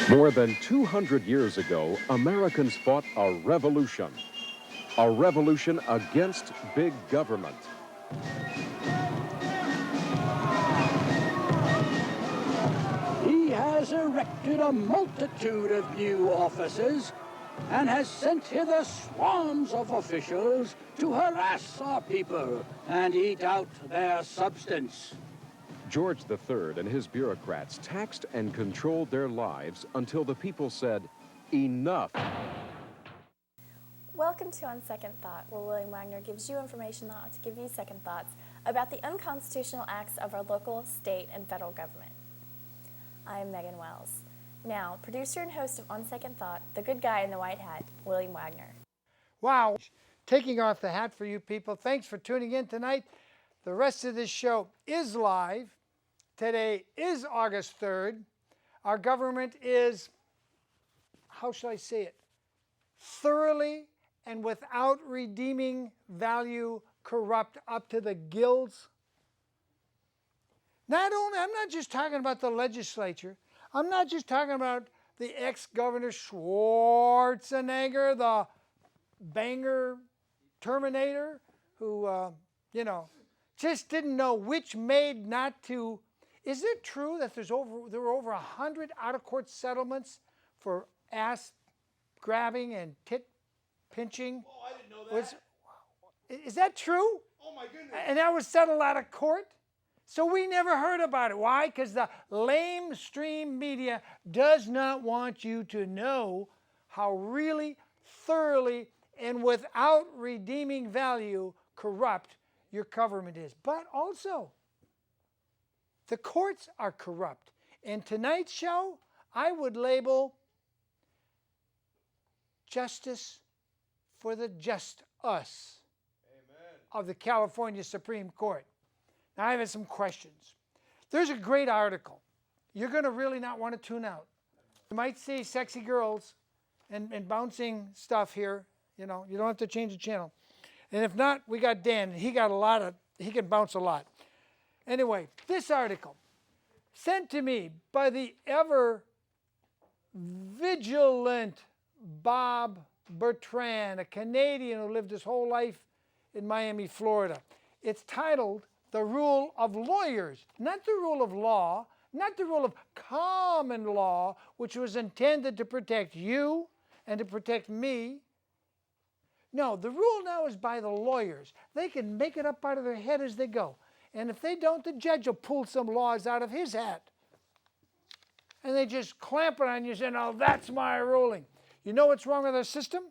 More than 200 years ago, Americans fought a revolution against big government. He has erected a multitude of new offices and has sent hither swarms of officials to harass our people and eat out their substance. George III and his bureaucrats taxed and controlled their lives until the people said, enough. Welcome to On Second Thought, where William Wagner gives you information that ought to give you second thoughts about the unconstitutional acts of our local, state, and federal government. I am Megan Wells. Now, producer and host of On Second Thought, the good guy in the white hat, William Wagner. Wow, taking off the hat for you people. Thanks for tuning in tonight. The rest of this show is live. Today is August 3rd. Our government is, how shall I say it, thoroughly and without redeeming value corrupt up to the gills. Not only, I'm not just talking about the legislature. I'm not just talking about the ex-governor Schwarzenegger, the banger Terminator, who, just didn't know which maid not to. Is it true that there were over 100 out-of-court settlements for ass grabbing and tit pinching? Oh, I didn't know that. Is that true? Oh my goodness. And that was settled out of court? So we never heard about it. Why? Because the lamestream media does not want you to know how really, thoroughly, and without redeeming value corrupt your government is. But also, the courts are corrupt. In tonight's show, I would label justice for the just us of the California Supreme Court. Now, I have some questions. There's a great article. You're going to really not want to tune out. You might see sexy girls and bouncing stuff here. You know, you don't have to change the channel. And if not, we got Dan. He can bounce a lot. Anyway, this article, sent to me by the ever vigilant Bob Bertrand, a Canadian who lived his whole life in Miami, Florida. It's titled The Rule of Lawyers, not the rule of law, not the rule of common law, which was intended to protect you and to protect me. No, the rule now is by the lawyers. They can make it up out of their head as they go. And if they don't, the judge will pull some laws out of his hat. And they just clamp it on you and say, no, that's my ruling. You know what's wrong with our system?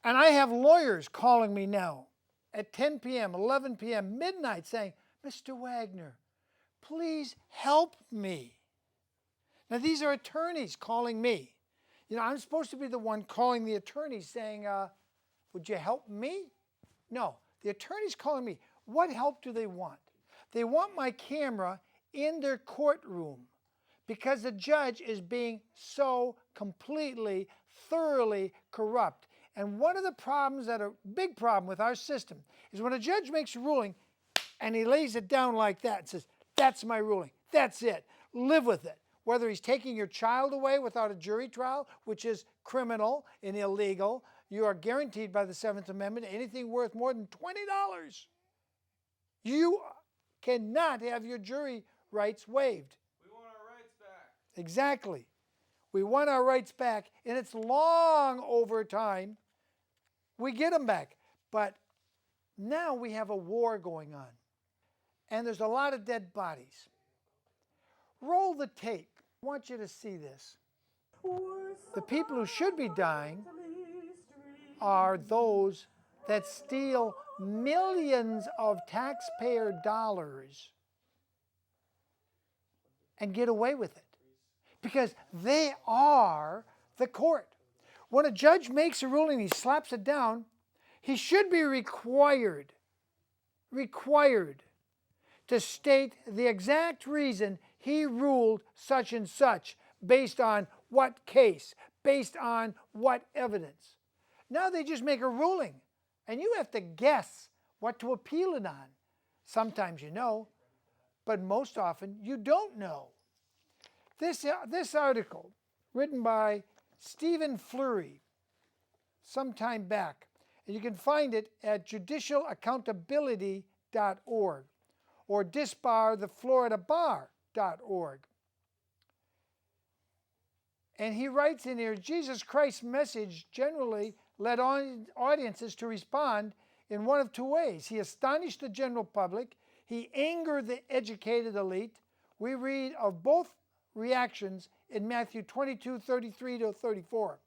And I have lawyers calling me now at 10 p.m., 11 p.m., midnight saying, Mr. Wagner, please help me. Now, these are attorneys calling me. You know, I'm supposed to be the one calling the attorneys saying, would you help me? No, the attorney's calling me. What help do they want? They want my camera in their courtroom because the judge is being so completely, thoroughly corrupt. And one of the problems that are a big problem with our system is when a judge makes a ruling and he lays it down like that and says, that's my ruling, that's it, live with it. Whether he's taking your child away without a jury trial, which is criminal and illegal, you are guaranteed by the 7th Amendment anything worth more than $20. You cannot have your jury rights waived. We want our rights back. Exactly. We want our rights back, and it's long over time we get them back. But now we have a war going on, and there's a lot of dead bodies. Roll the tape. I want you to see this. The people who should be dying are those that steal millions of taxpayer dollars and get away with it because they are the court. When a judge makes a ruling, he slaps it down, he should be required to state the exact reason he ruled such and such, based on what case, based on what evidence. Now they just make a ruling, and you have to guess what to appeal it on. Sometimes you know, but most often you don't know. This article, written by Stephen Fleury, some time back, and you can find it at judicialaccountability.org or disbarthefloridabar.org. And he writes in here, Jesus Christ's message generally led audiences to respond in one of two ways. He astonished the general public. He angered the educated elite. We read of both reactions in Matthew 22:33-34.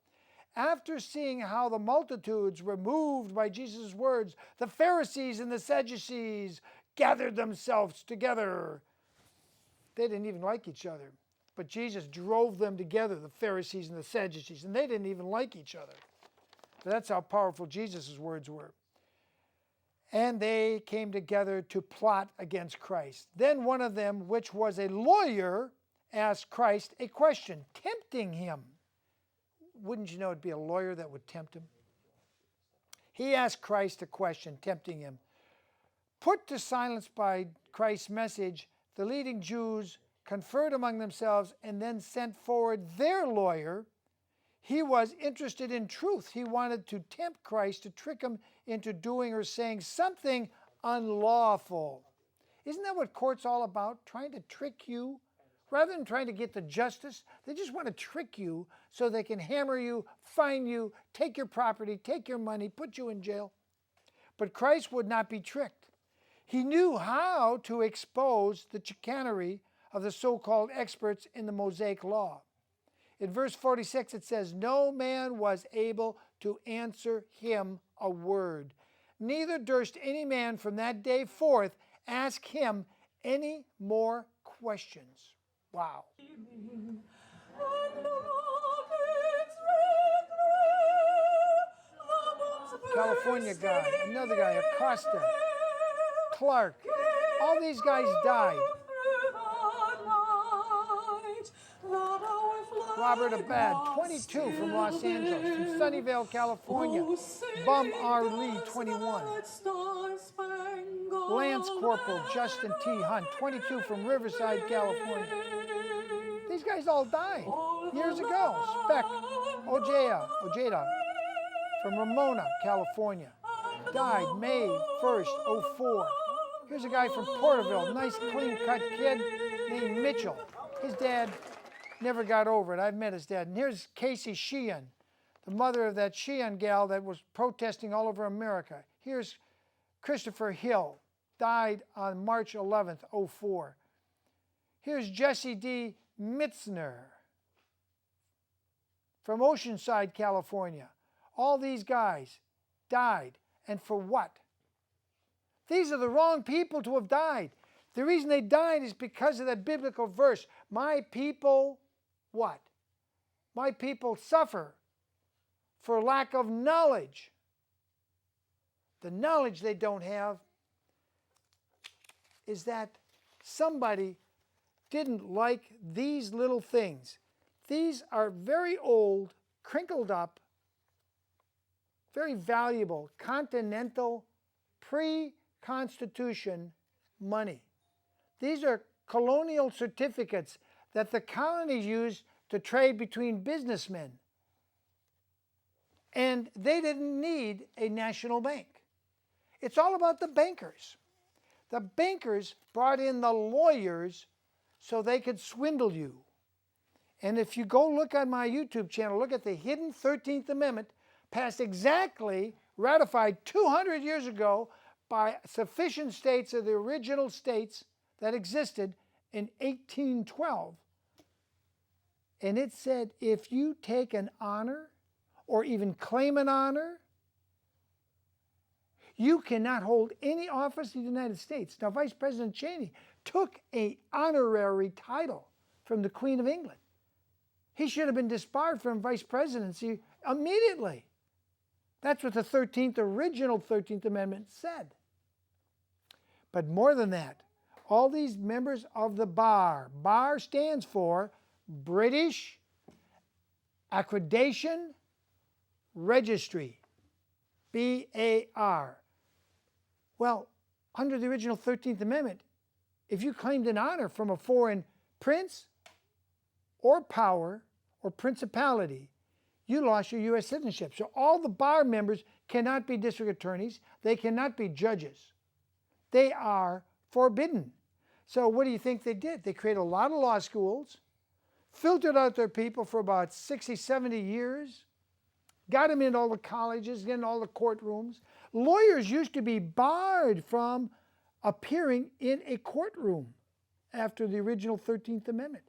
After seeing how the multitudes were moved by Jesus' words, the Pharisees and the Sadducees gathered themselves together. They didn't even like each other, but Jesus drove them together, the Pharisees and the Sadducees, and they didn't even like each other. So that's how powerful Jesus' words were. And they came together to plot against Christ. Then one of them, which was a lawyer, asked Christ a question, tempting him. Wouldn't you know it'd be a lawyer that would tempt him? He asked Christ a question, tempting him. Put to silence by Christ's message, the leading Jews conferred among themselves and then sent forward their lawyer. He was interested in truth. He wanted to tempt Christ, to trick him into doing or saying something unlawful. Isn't that what court's all about? Trying to trick you? Rather than trying to get the justice, they just want to trick you so they can hammer you, fine you, take your property, take your money, put you in jail. But Christ would not be tricked. He knew how to expose the chicanery of the so-called experts in the Mosaic law. In verse 46 it says, no man was able to answer him a word. Neither durst any man from that day forth ask him any more questions. Wow. California guy, another guy, Acosta, Clark, all these guys died. Robert Abad, 22 from Los Angeles, from Sunnyvale, California. Bum R. Lee, 21. Lance Corporal Justin T. Hunt, 22 from Riverside, California. These guys all died years ago. Spec Ojeda from Ramona, California. Died May 1st, 04. Here's a guy from Porterville, nice clean-cut kid named Mitchell. His dad never got over it. I've met his dad. And here's Casey Sheehan, the mother of that Sheehan gal that was protesting all over America. Here's Christopher Hill, died on March 11th, 04. Here's Jesse D. Mitzner from Oceanside, California. All these guys died. And for what? These are the wrong people to have died. The reason they died is because of that biblical verse. My people, what? My people suffer for lack of knowledge. The knowledge they don't have is that somebody didn't like these little things. These are very old, crinkled up, very valuable, continental, pre-Constitution money. These are colonial certificates that the colonies used to trade between businessmen. And they didn't need a national bank. It's all about the bankers. The bankers brought in the lawyers so they could swindle you. And if you go look on my YouTube channel, look at the hidden 13th Amendment, passed exactly, ratified 200 years ago by sufficient states of the original states that existed in 1812. And it said, if you take an honor or even claim an honor, you cannot hold any office in the United States. Now, Vice President Cheney took an honorary title from the Queen of England. He should have been disbarred from vice presidency immediately. That's what the original 13th Amendment said. But more than that, all these members of the bar stands for British Accreditation Registry, BAR. Well, under the original 13th Amendment, if you claimed an honor from a foreign prince or power or principality, you lost your U.S. citizenship. So all the bar members cannot be district attorneys. They cannot be judges. They are forbidden. So what do you think they did? They created a lot of law schools, filtered out their people for about 60, 70 years, got them into all the colleges, in all the courtrooms. Lawyers used to be barred from appearing in a courtroom after the original 13th Amendment.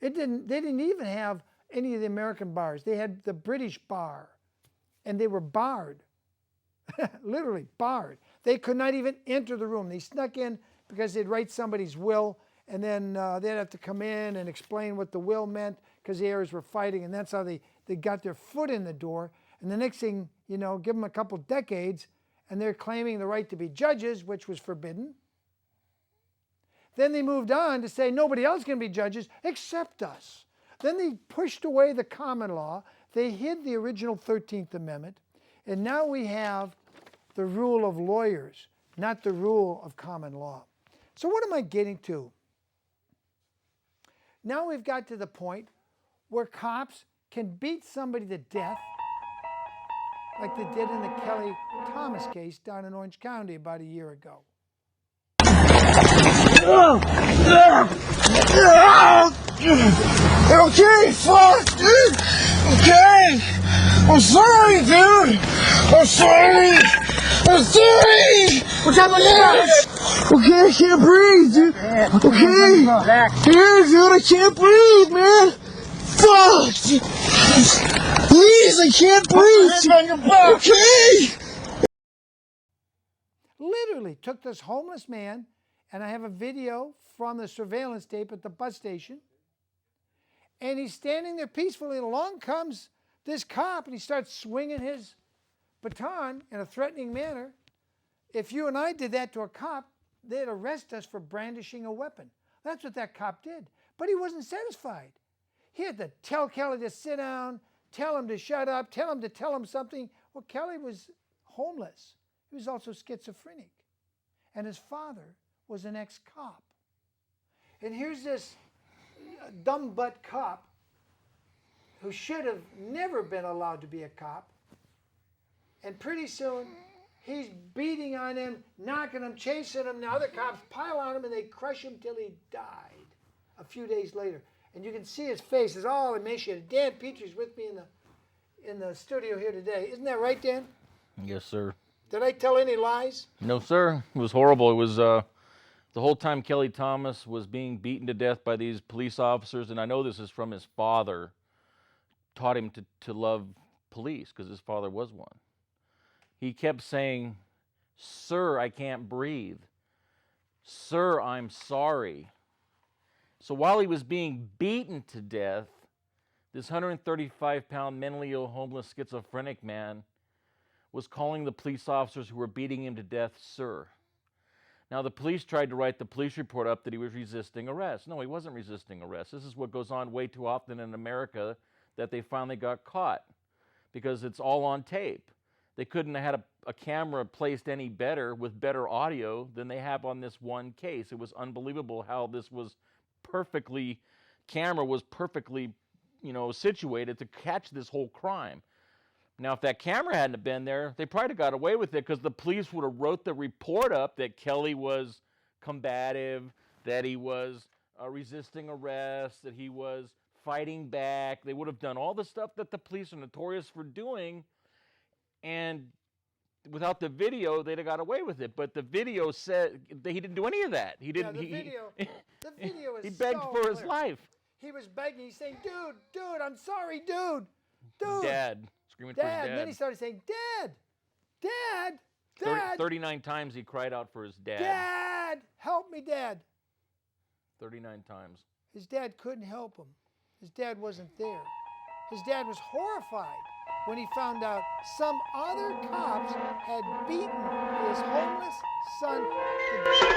They didn't even have any of the American bars. They had the British bar, and they were barred, literally barred. They could not even enter the room. They snuck in because they'd write somebody's will, and then they'd have to come in and explain what the will meant because the heirs were fighting, and that's how they got their foot in the door. And the next thing, you know, give them a couple decades, and they're claiming the right to be judges, which was forbidden. Then they moved on to say nobody else can be judges except us. Then they pushed away the common law. They hid the original 13th Amendment. And now we have the rule of lawyers, not the rule of common law. So what am I getting to? Now we've got to the point where cops can beat somebody to death like they did in the Kelly Thomas case down in Orange County about a year ago. Okay, fuck, dude. Okay. I'm sorry, dude. I'm sorry. I'm sorry. What's happening? Okay, I can't breathe, dude. Okay. Here, dude, I can't breathe, man. Fuck. Please, I can't breathe. Okay. Literally took this homeless man, and I have a video from the surveillance tape at the bus station, and he's standing there peacefully, and along comes this cop, and he starts swinging his baton in a threatening manner. If you and I did that to a cop, they'd arrest us for brandishing a weapon. That's what that cop did. But he wasn't satisfied. He had to tell Kelly to sit down, tell him to shut up, tell him to tell him something. Well, Kelly was homeless. He was also schizophrenic. And his father was an ex-cop. And here's this dumb butt cop who should have never been allowed to be a cop. And pretty soon, he's beating on him, knocking him, chasing him. The other cops pile on him and they crush him till he died a few days later. And you can see his face is all emaciated. Dan Petrie's with me in the studio here today. Isn't that right, Dan? Yes, sir. Did I tell any lies? No, sir. It was horrible. It was the whole time Kelly Thomas was being beaten to death by these police officers, and I know this is from his father, taught him to love police because his father was one. He kept saying, "Sir, I can't breathe. Sir, I'm sorry." So while he was being beaten to death, this 135-pound mentally ill, homeless, schizophrenic man was calling the police officers who were beating him to death, "Sir." Now, the police tried to write the police report up that he was resisting arrest. No, he wasn't resisting arrest. This is what goes on way too often in America, that they finally got caught because it's all on tape. They couldn't have had a camera placed any better with better audio than they have on this one case. It was unbelievable how this was camera was perfectly, situated to catch this whole crime. Now, if that camera hadn't been there, they probably got away with it because the police would have wrote the report up that Kelly was combative, that he was resisting arrest, that he was fighting back. They would have done all the stuff that the police are notorious for doing, and without the video, they'd have got away with it. But the video said that he didn't do any of that. He didn't. The video is he begged so for his clear. life. He was begging. He's saying, dude, I'm sorry, dude. Dad. Screaming for his dad. And then he started saying, Dad. 39 times he cried out for his dad. Dad, help me, Dad. 39 times. His dad couldn't help him. His dad wasn't there. His dad was horrified when he found out some other cops had beaten his homeless son to death.